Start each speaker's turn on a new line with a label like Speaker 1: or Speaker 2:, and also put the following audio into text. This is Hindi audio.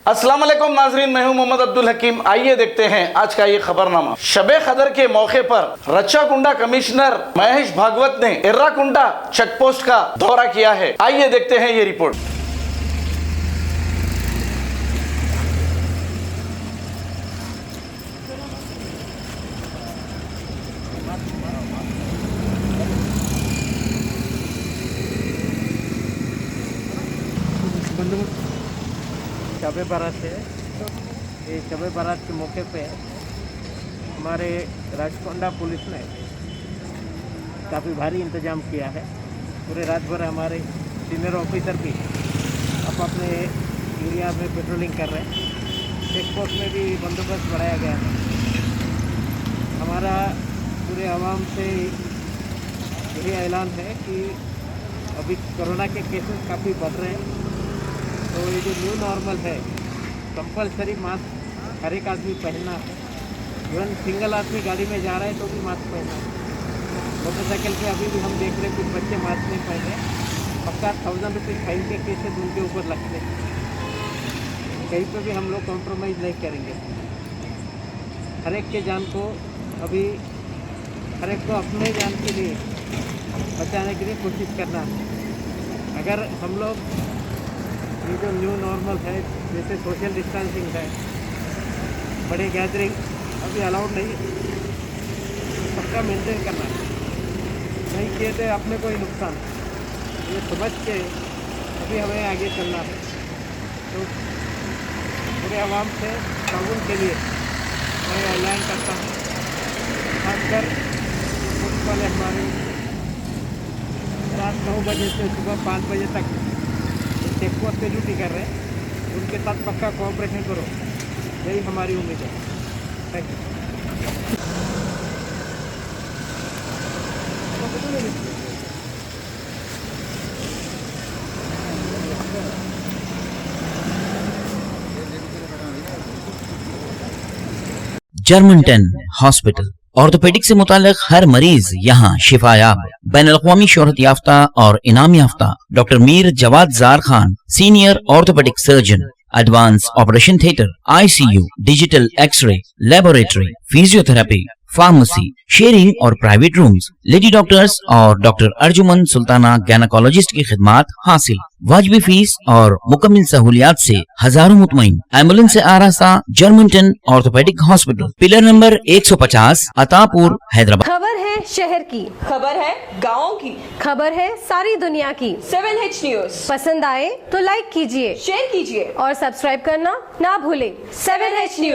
Speaker 1: अस्सलाम वालेकुम नाजरीन, मैं हूं मोहम्मद अब्दुल हकीम। आइए देखते हैं आज का ये खबरनामा। शबे कदर के मौके पर रच्चाकुंडा कमिश्नर महेश भागवत ने एर्राकुंडा चेकपोस्ट का दौरा किया है। आइए देखते हैं ये रिपोर्ट।
Speaker 2: शब बारात है, ये शब बारात के मौके पे हमारे राचकोंडा पुलिस ने काफ़ी भारी इंतजाम किया है। पूरे रात भर हमारे सीनियर ऑफिसर भी अपने एरिया में पेट्रोलिंग कर रहे हैं। चेक पोस्ट में भी बंदोबस्त बढ़ाया गया है। हमारा पूरे आवाम से यही ऐलान है कि अभी कोरोना के केसेस काफ़ी बढ़ रहे हैं, तो ये जो न्यू नॉर्मल है, कंपलसरी मास्क हर एक आदमी पहनना है। इवन सिंगल आदमी गाड़ी में जा रहा है तो भी मास्क पहनना है। मोटरसाइकिल पे अभी भी हम देख रहे हैं कुछ बच्चे मास्क नहीं पहने, पक्का 1000 रुपये फाइन के केसेस उनके ऊपर लगते हैं। कहीं पे भी हम लोग कॉम्प्रोमाइज़ नहीं करेंगे। हर एक के जान को अभी हर एक को अपने जान के लिए बचाने के लिए कोशिश करना है। अगर हम लोग ये जो न्यू नॉर्मल है, जैसे सोशल डिस्टेंसिंग है, बड़े गैदरिंग अभी अलाउड नहीं है, सबका मेंटेन करना है। नहीं किए तो अपने को ही नुकसान, ये समझ के अभी हमें आगे चलना है। तो पूरे आवाम से ताउन के लिए मैं ऐलान करता हूँ, खासकर पुलिस वाले हमारे रात 9 बजे से सुबह 5 बजे तक चेक पोस्ट पे ड्यूटी कर रहे हैं, उनके साथ पक्का कोऑपरेशन करो, यही हमारी उम्मीद है। Thank you.
Speaker 3: Germanton hospital orthopaedic से मुताल्लिक हर मरीज यहाँ शिफायाब। बैनुल-अक़वामी शोहरत याफ्ता और इनाम याफ्ता doctor Mir Jawad Zar Khan, senior orthopaedic surgeon, advance operation theatre, ICU, digital xray, laboratory, physiotherapy, pharmacy, sharing और प्राइवेट रूम्स, लेडी डॉक्टर्स और डॉक्टर अर्जुमन सुल्ताना गैनकोलॉजिस्ट की खिदमात हासिल। वाजिबी फीस और मुकम्मल सहूलियात से हजारों मुतमईन। एम्बुलेंस से आरास्ता जर्मनटन orthopaedic hospital, pillar number 150, Attapur, Hyderabad.
Speaker 4: खबर है शहर की,
Speaker 5: खबर है गाँव की,
Speaker 4: खबर है सारी दुनिया की।
Speaker 5: 7H न्यूज
Speaker 4: पसंद आए तो लाइक कीजिए,
Speaker 5: शेयर कीजिए
Speaker 4: और सब्सक्राइब करना ना भूले।
Speaker 5: 7H news.